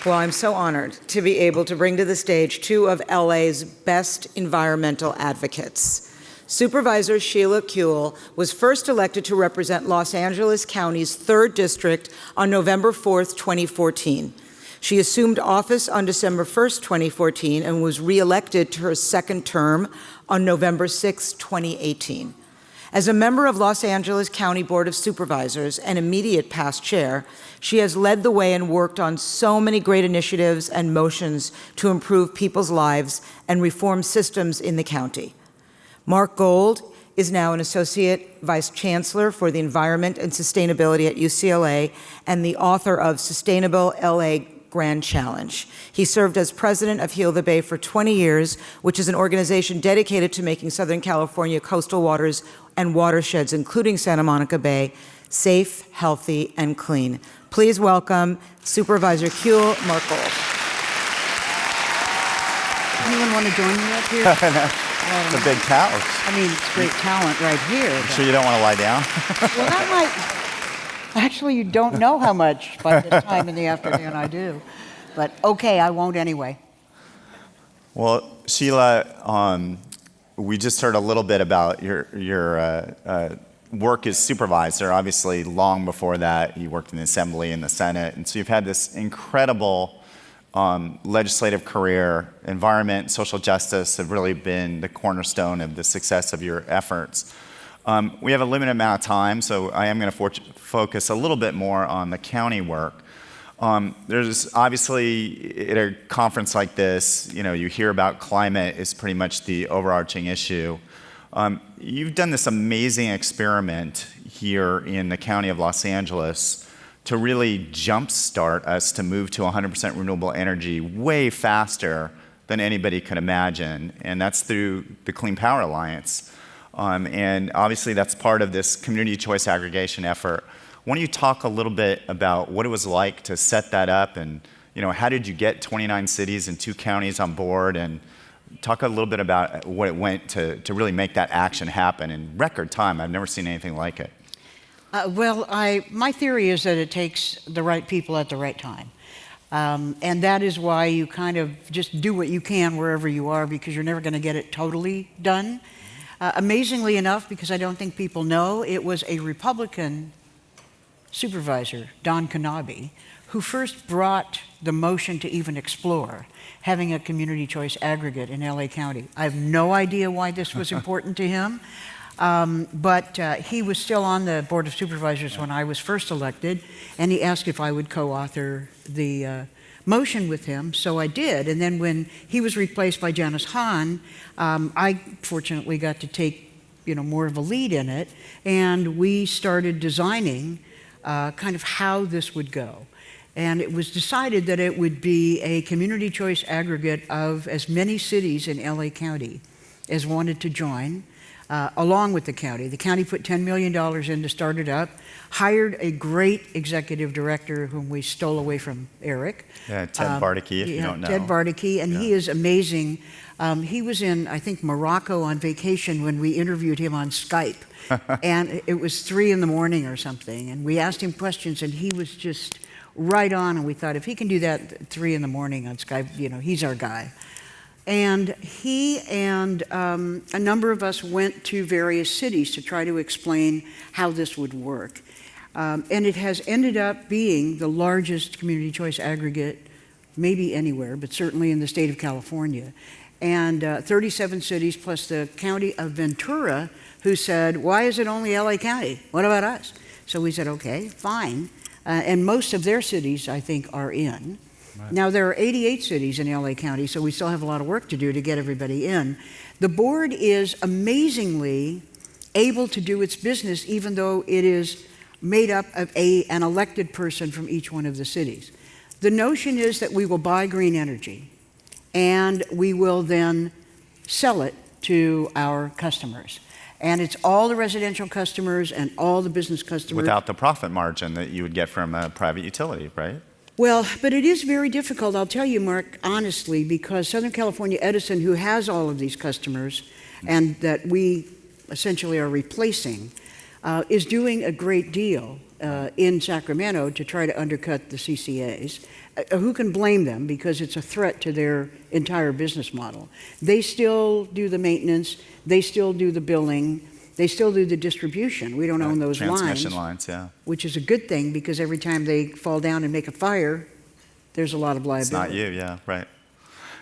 Well, I'm so honored to be able to bring to the stage two of LA's best environmental advocates. Supervisor Sheila Kuehl was first elected to represent Los Angeles County's 3rd District on November 4th, 2014. She assumed office on December 1st, 2014, and was re-elected to her 2nd term on November 6, 2018. As a member of Los Angeles County Board of Supervisors and immediate past chair, she has led the way and worked on so many great initiatives and motions to improve people's lives and reform systems in the county. Mark Gold is now an Associate Vice Chancellor for the Environment and Sustainability at UCLA and the author of Sustainable LA Grand Challenge. He served as president of Heal the Bay for 20 years, which is an organization dedicated to making Southern California coastal waters and watersheds, including Santa Monica Bay, safe, healthy, and clean. Please welcome Supervisor Kuehl, Mark Gold. Anyone want to join me up here? It's a big couch. I mean, it's great talent right here. You sure you don't want to lie down? Well, that might... Actually, you don't know how much by this time in the afternoon I do. But okay, I won't anyway. Well, Sheila, we just heard a little bit about your work as supervisor. Obviously, long before that, you worked in the Assembly and the Senate. And so you've had this incredible legislative career. Environment and social justice have really been the cornerstone of the success of your efforts. We have a limited amount of time, so I am going to focus a little bit more on the county work. There's obviously, at a conference like this, you hear about climate is pretty much the overarching issue. You've done this amazing experiment here in the county of Los Angeles to really jumpstart us to move to 100% renewable energy way faster than anybody could imagine, and that's through the Clean Power Alliance. And obviously that's part of this community choice aggregation effort. Why don't you talk a little bit about what it was like to set that up, and how did you get 29 cities and 2 counties on board, and talk a little bit about what it went to really make that action happen in record time. I've never seen anything like it. My theory is that it takes the right people at the right time. And that is why you kind of just do what you can wherever you are, because you're never going to get it totally done. Amazingly enough, because I don't think people know, it was a Republican supervisor, Don Knabe, who first brought the motion to even explore having a community choice aggregate in LA County. I have no idea why this was important to him, but he was still on the Board of Supervisors when I was first elected, and he asked if I would co-author the motion with him, so I did. And then when he was replaced by Janice Hahn, I fortunately got to take more of a lead in it, and we started designing kind of how this would go. And it was decided that it would be a community choice aggregate of as many cities in LA County as wanted to join, along with the county. The county put $10 million in to start it up, hired a great executive director whom we stole away from Eric. Yeah, Ted Bardicke, if you don't know. Ted Bardicke, and he is amazing. He was in, I think, Morocco on vacation when we interviewed him on Skype. And it was 3 in the morning or something, and we asked him questions, and he was just right on, and we thought, if he can do that at 3 in the morning on Skype, he's our guy. And he and a number of us went to various cities to try to explain how this would work. And it has ended up being the largest community choice aggregate, maybe anywhere, but certainly in the state of California. And 37 cities plus the county of Ventura, who said, why is it only LA County? What about us? So we said, okay, fine. And most of their cities, I think, are in. Right. Now, there are 88 cities in LA County, so we still have a lot of work to do to get everybody in. The board is amazingly able to do its business, even though it is made up of an elected person from each one of the cities. The notion is that we will buy green energy, and we will then sell it to our customers. And it's all the residential customers and all the business customers. Without the profit margin that you would get from a private utility, right? Well, but it is very difficult, I'll tell you, Mark, honestly, because Southern California Edison, who has all of these customers and that we essentially are replacing, is doing a great deal in Sacramento to try to undercut the CCAs. Who can blame them? Because it's a threat to their entire business model. They still do the maintenance, they still do the billing, they still do the distribution. We don't own those transmission lines, yeah. which is a good thing because every time they fall down and make a fire, there's a lot of liability. It's not you, yeah, right.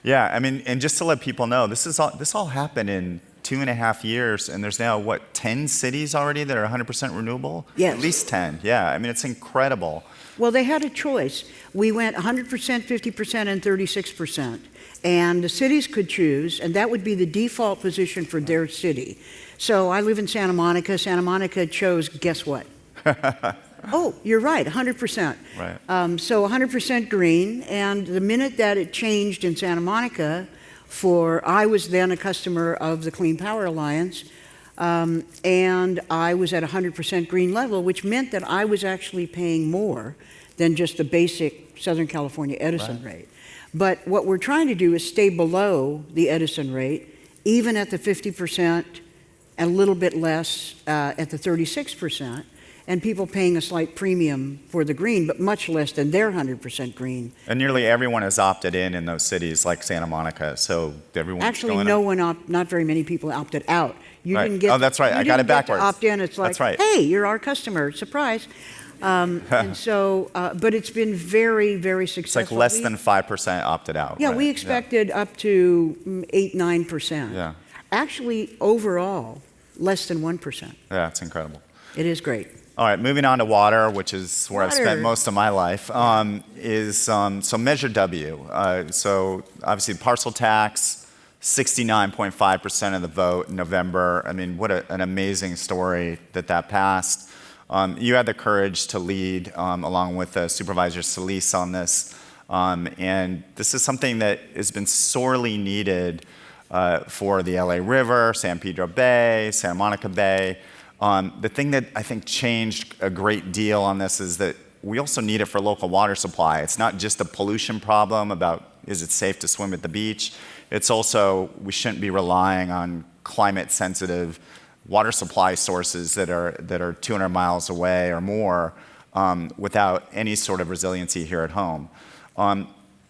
Yeah, I mean, and just to let people know, this all happened in 2.5 years, and there's now, what, 10 cities already that are 100% renewable? Yes. At least 10, yeah. I mean, it's incredible. Well, they had a choice. We went 100%, 50%, and 36%. And the cities could choose, and that would be the default position for their city. So I live in Santa Monica. Santa Monica chose, guess what? Oh, you're right, 100%. Right. So 100% green, and the minute that it changed in Santa Monica, I was then a customer of the Clean Power Alliance, and I was at 100% green level, which meant that I was actually paying more than just the basic Southern California Edison rate. But what we're trying to do is stay below the Edison rate, even at the 50% and a little bit less at the 36%, and people paying a slight premium for the green, but much less than their 100% green. And nearly everyone has opted in those cities like Santa Monica, so everyone's Actually, going not very many people opted out. You Right. didn't get. Oh, that's right. You I got didn't it get to backwards. opt in. It's like, That's right. hey, you're our customer. Surprise. And so, but it's been very, very It's successful. like less than 5% opted out. Yeah, right? we expected up to 8-9%. Yeah. Actually, overall, less than 1%. Yeah, it's incredible. It is great. All right, moving on to water, which is where I've spent Water. most of my life, so Measure W. So obviously parcel tax, 69.5% of the vote in November. I mean, what an amazing story that passed. You had the courage to lead along with Supervisor Solis on this. And this is something that has been sorely needed for the LA River, San Pedro Bay, Santa Monica Bay. The thing that I think changed a great deal on this is that we also need it for local water supply. It's not just a pollution problem about is it safe to swim at the beach. It's also we shouldn't be relying on climate sensitive water supply sources that are 200 miles away or more without any sort of resiliency here at home.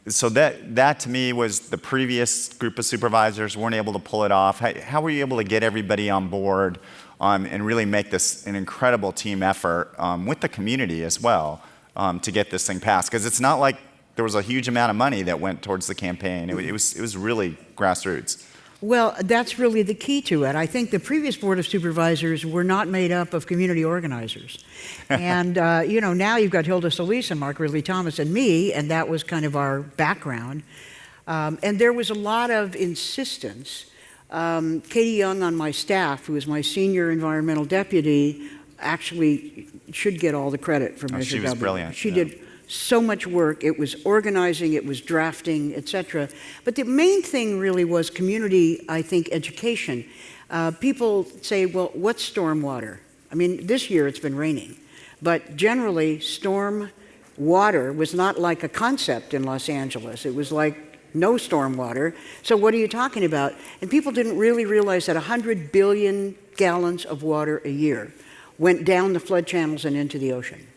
So that to me was the previous group of supervisors weren't able to pull it off. How were you able to get everybody on board and really make this an incredible team effort with the community as well to get this thing passed? Because it's not like there was a huge amount of money that went towards the campaign. It was really grassroots. Well, that's really the key to it. I think the previous Board of Supervisors were not made up of community organizers. And, now you've got Hilda Solis and Mark Ridley Thomas and me, and that was kind of our background. And there was a lot of insistence. Katie Young on my staff, who is my senior environmental deputy, actually should get all the credit for Measure W. She was brilliant. She did so much work. It was organizing, it was drafting, etc. But the main thing really was community, I think, education. People say, well, what's stormwater? I mean, this year it's been raining. But generally, storm water was not like a concept in Los Angeles. It was like no storm water. So what are you talking about? And people didn't really realize that 100 billion gallons of water a year went down the flood channels and into the ocean.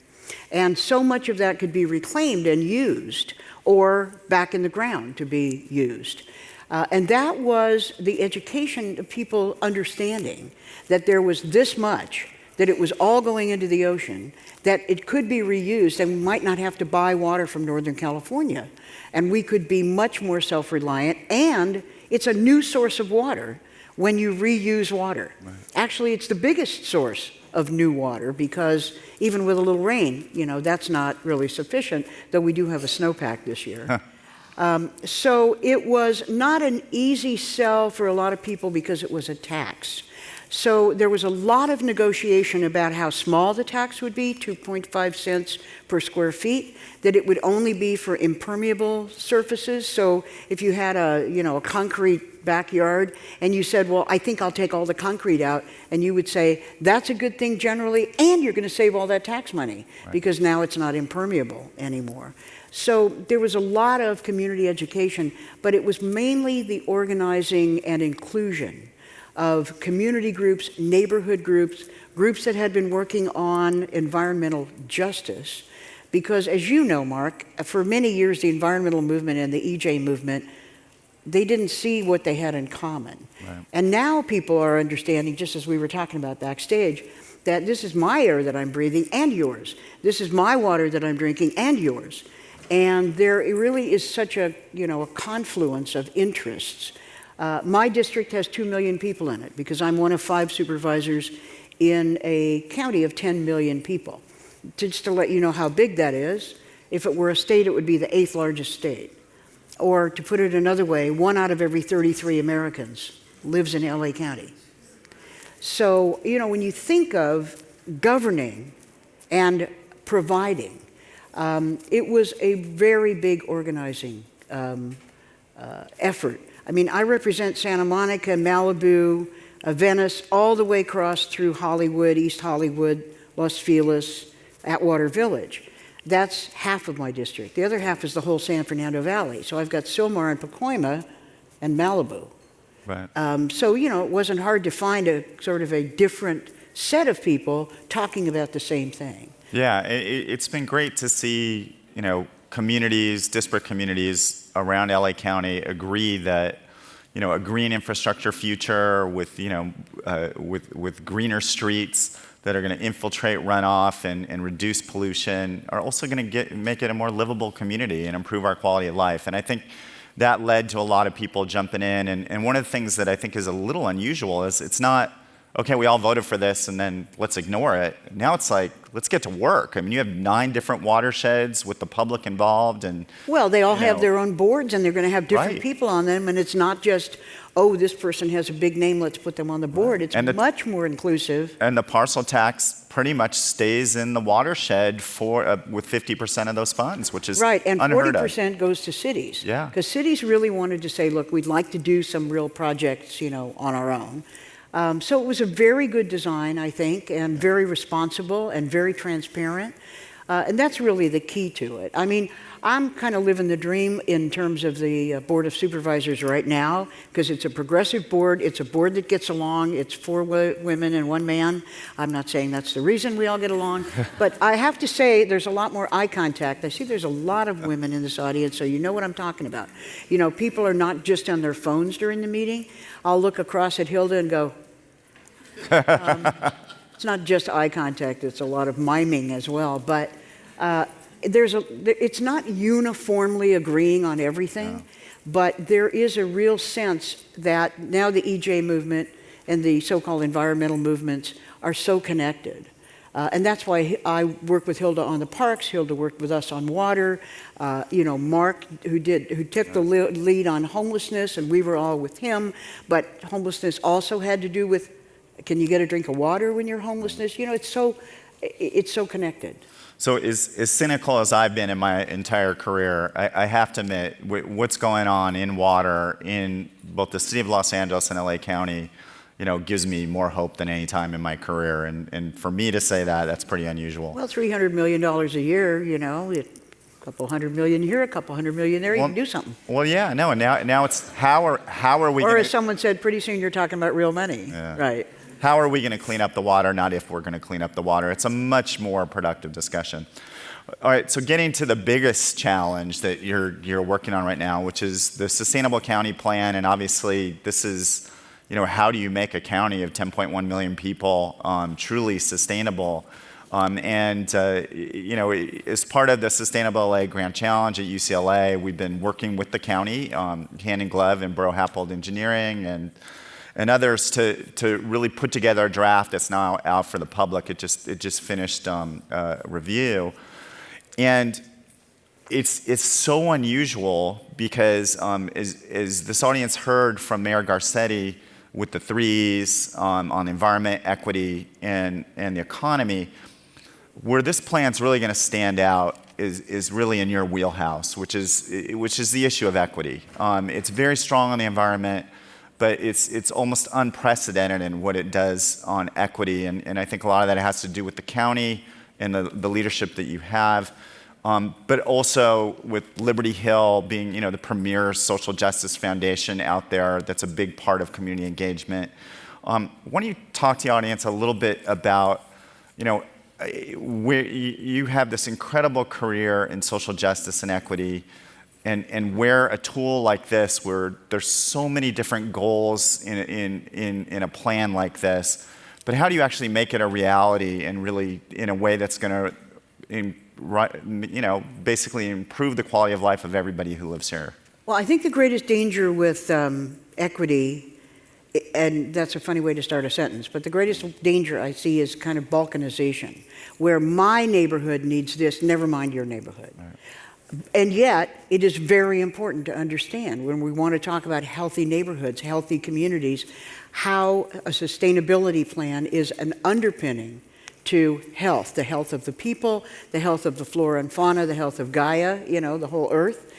And so much of that could be reclaimed and used, or back in the ground to be used. And that was the education of people understanding that there was this much, that it was all going into the ocean, that it could be reused, and we might not have to buy water from Northern California. And we could be much more self-reliant, and it's a new source of water when you reuse water. Right. Actually, it's the biggest source of new water, because even with a little rain, that's not really sufficient, though we do have a snowpack this year. So it was not an easy sell for a lot of people because it was a tax. So there was a lot of negotiation about how small the tax would be, 2.5 cents per square feet, that it would only be for impermeable surfaces. So if you had a concrete backyard and you said, well, I think I'll take all the concrete out, and you would say, that's a good thing generally, and you're going to save all that tax money, right, because now it's not impermeable anymore. So there was a lot of community education, but it was mainly the organizing and inclusion of community groups, neighborhood groups, groups that had been working on environmental justice. Because as you know, Mark, for many years the environmental movement and the EJ movement, they didn't see what they had in common. Right. And now people are understanding, just as we were talking about backstage, that this is my air that I'm breathing and yours. This is my water that I'm drinking and yours. And there really is such a confluence of interests. My district has 2 million people in it because I'm one of 5 supervisors in a county of 10 million people. Just to let you know how big that is, if it were a state, it would be the 8th largest state. Or to put it another way, 1 out of every 33 Americans lives in LA County. So, when you think of governing and providing, it was a very big organizing effort. I mean, I represent Santa Monica, Malibu, Venice, all the way across through Hollywood, East Hollywood, Los Feliz, Atwater Village. That's half of my district. The other half is the whole San Fernando Valley. So I've got Sylmar and Pacoima and Malibu. Right. So, it wasn't hard to find a sort of a different set of people talking about the same thing. Yeah, it's been great to see, communities, disparate communities around LA County agree that, a green infrastructure future with, with greener streets that are going to infiltrate runoff and reduce pollution are also going to make it a more livable community and improve our quality of life. And I think that led to a lot of people jumping in. And one of the things that I think is a little unusual is it's not, okay, we all voted for this and then let's ignore it. Now it's like, let's get to work. I mean, you have 9 different watersheds with the public involved. And well, they all have their own boards and they're going to have different right. people on them. And it's not just, oh, this person has a big name, let's put them on the board. It's much more inclusive. And the parcel tax pretty much stays in the watershed for with 50% of those funds, which is right, and unheard 40% goes to cities. Yeah. Because cities really wanted to say, look, we'd like to do some real projects, on our own. So it was a very good design, I think, and very responsible and very transparent. And that's really the key to it. I mean, I'm kind of living the dream in terms of the Board of Supervisors right now, because it's a progressive board. It's a board that gets along. It's 4 women and 1 man. I'm not saying that's the reason we all get along, but I have to say there's a lot more eye contact. I see there's a lot of women in this audience, so you know what I'm talking about. People are not just on their phones during the meeting. I'll look across at Hilda and go, it's not just eye contact, it's a lot of miming as well, but it's not uniformly agreeing on everything, no. But there is a real sense that now the EJ movement and the so-called environmental movements are so connected. And that's why I work with Hilda on the parks. Hilda worked with us on water. Mark, who took the lead on homelessness, and we were all with him. But homelessness also had to do with, can you get a drink of water when you're homelessness? It's so connected. So as cynical as I've been in my entire career, I have to admit, what's going on in water in both the city of Los Angeles and LA County, gives me more hope than any time in my career. And for me to say that, that's pretty unusual. Well, $300 million a year, a couple $100 million here, a couple $100 million there, you can do something. Well, yeah, no, and now it's how are we? Or as someone said, pretty soon you're talking about real money, yeah. Right? How are we going to clean up the water? Not if we're going to clean up the water. It's a much more productive discussion. All right, so getting to the biggest challenge that you're working on right now, which is the Sustainable County Plan, and obviously this is, how do you make a county of 10.1 million people truly sustainable? As part of the Sustainable LA Grand Challenge at UCLA, we've been working with the county, hand in glove, in Borough Happold Engineering and others to really put together a draft that's now out for the public. It just finished review, and it's so unusual because as this audience heard from Mayor Garcetti with the 3s on environment, equity, and the economy, where this plan's really going to stand out is really in your wheelhouse, which is the issue of equity. It's very strong on the environment, but it's almost unprecedented in what it does on equity, and I think a lot of that has to do with the county and the leadership that you have. but also with Liberty Hill being, the premier social justice foundation out there that's a big part of community engagement. Why don't you talk to the audience a little bit about, where you have this incredible career in social justice and equity, and where a tool like this, where there's so many different goals in a plan like this, but how do you actually make it a reality and really in a way that's going to, basically improve the quality of life of everybody who lives here? Well, I think the greatest danger with equity, and that's a funny way to start a sentence, but the greatest danger I see is kind of balkanization, where my neighborhood needs this, never mind your neighborhood. Right. And yet, it is very important to understand when we want to talk about healthy neighborhoods, healthy communities, how a sustainability plan is an underpinning to health, the health of the people, the health of the flora and fauna, the health of Gaia, the whole earth.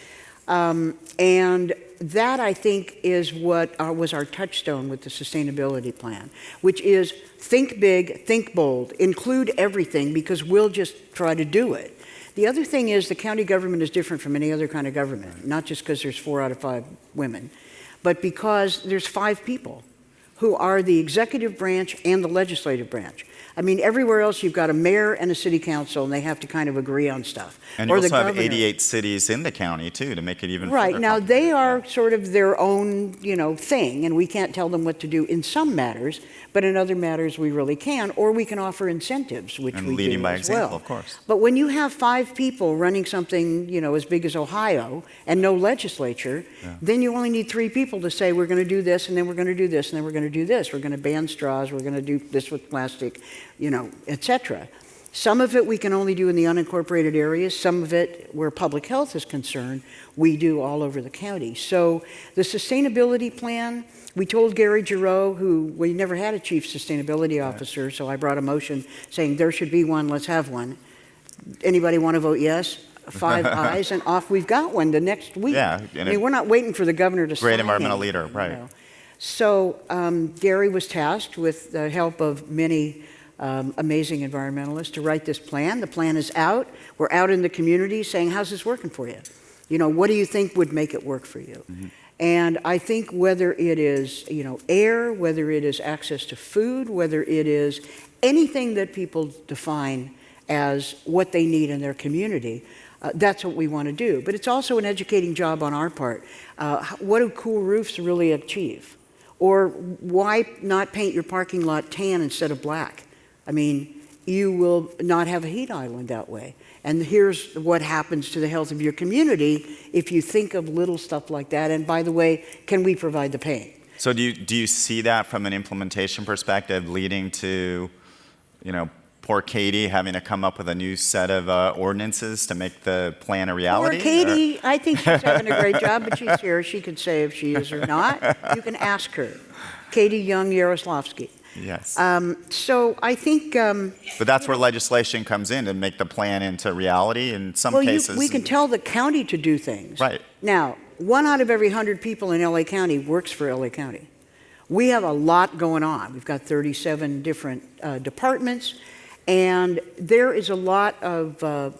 And that, I think, is what was our touchstone with the sustainability plan, which is think big, think bold, include everything, because we'll just try to do it. The other thing is the county government is different from any other kind of government, not just because there's 4 out of 5 women, but because there's 5 people who are the executive branch and the legislative branch. I mean, everywhere else you've got a mayor and a city council, and they have to kind of agree on stuff. And you also have 88 cities in the county, too, to make it even right. further Now, they are sort of their own, thing, and we can't tell them what to do in some matters, but in other matters we really can, or we can offer incentives, which and we leading do by as example, well. Of course. But when you have 5 people running something, as big as Ohio, and no legislature, then you only need 3 people to say, we're going to do this, and then we're going to do this, and then we're going to do this. We're going to ban straws, we're going to do this with plastic, etc. Some of it we can only do in the unincorporated areas. Some of it, where public health is concerned, we do all over the county. So the sustainability plan, we told Gary Giroux, who we never had a chief sustainability officer, so I brought a motion saying there should be one, let's have one. Anybody want to vote yes? 5 ayes, and off we've got one the next week. Yeah, I mean, we're not waiting for the governor to sign great environmental it, leader, right. So Gary was tasked with the help of many amazing environmentalists to write this plan. The plan is out. We're out in the community saying, how's this working for you? What do you think would make it work for you? Mm-hmm. And I think whether it is, air, whether it is access to food, whether it is anything that people define as what they need in their community, that's what we want to do. But it's also an educating job on our part. What do cool roofs really achieve? Or why not paint your parking lot tan instead of black? I mean, you will not have a heat island that way. And here's what happens to the health of your community if you think of little stuff like that. And by the way, can we provide the paint? So do you see that from an implementation perspective leading to, poor Katie having to come up with a new set of ordinances to make the plan a reality? Poor Katie, I think she's having a great job, but she's here. She could say if she is or not. You can ask her. Katie Young-Yaroslavsky. Yes. So I think... but that's where legislation comes in to make the plan into reality in some cases. We can tell the county to do things. Right. Now, 1 out of every 100 people in LA County works for LA County. We have a lot going on. We've got 37 different departments, and there is a lot of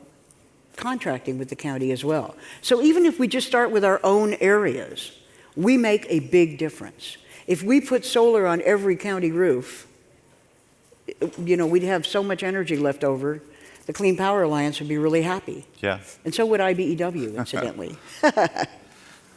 contracting with the county as well. So even if we just start with our own areas, we make a big difference. If we put solar on every county roof, we'd have so much energy left over, the Clean Power Alliance would be really happy. Yeah. And so would IBEW, incidentally.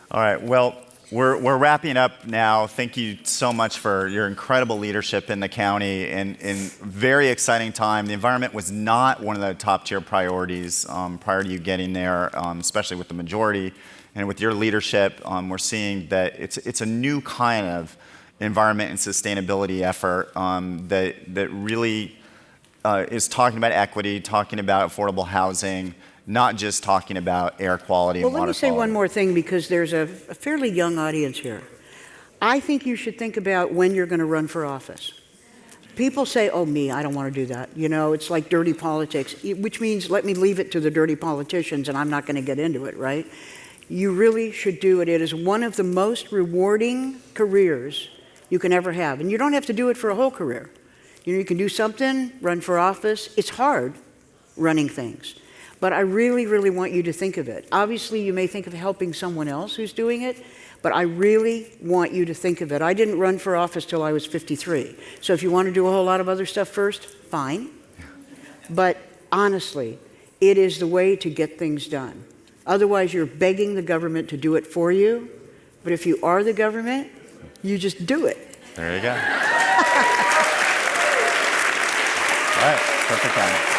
All right, well, we're wrapping up now. Thank you so much for your incredible leadership in the county and very exciting time. The environment was not one of the top tier priorities prior to you getting there, especially with the majority. And with your leadership, we're seeing that it's a new kind of environment and sustainability effort that really is talking about equity, talking about affordable housing, not just talking about air quality and water quality. Well, let me say one more thing, because there's a fairly young audience here. I think you should think about when you're going to run for office. People say, oh, me, I don't want to do that. It's like dirty politics, which means let me leave it to the dirty politicians and I'm not going to get into it, right? You really should do it. It is one of the most rewarding careers you can ever have. And you don't have to do it for a whole career. You can do something, run for office. It's hard running things. But I really, really want you to think of it. Obviously, you may think of helping someone else who's doing it, but I really want you to think of it. I didn't run for office till I was 53. So if you want to do a whole lot of other stuff first, fine. But honestly, it is the way to get things done. Otherwise, you're begging the government to do it for you. But if you are the government, you just do it. There you go. All right, perfect time.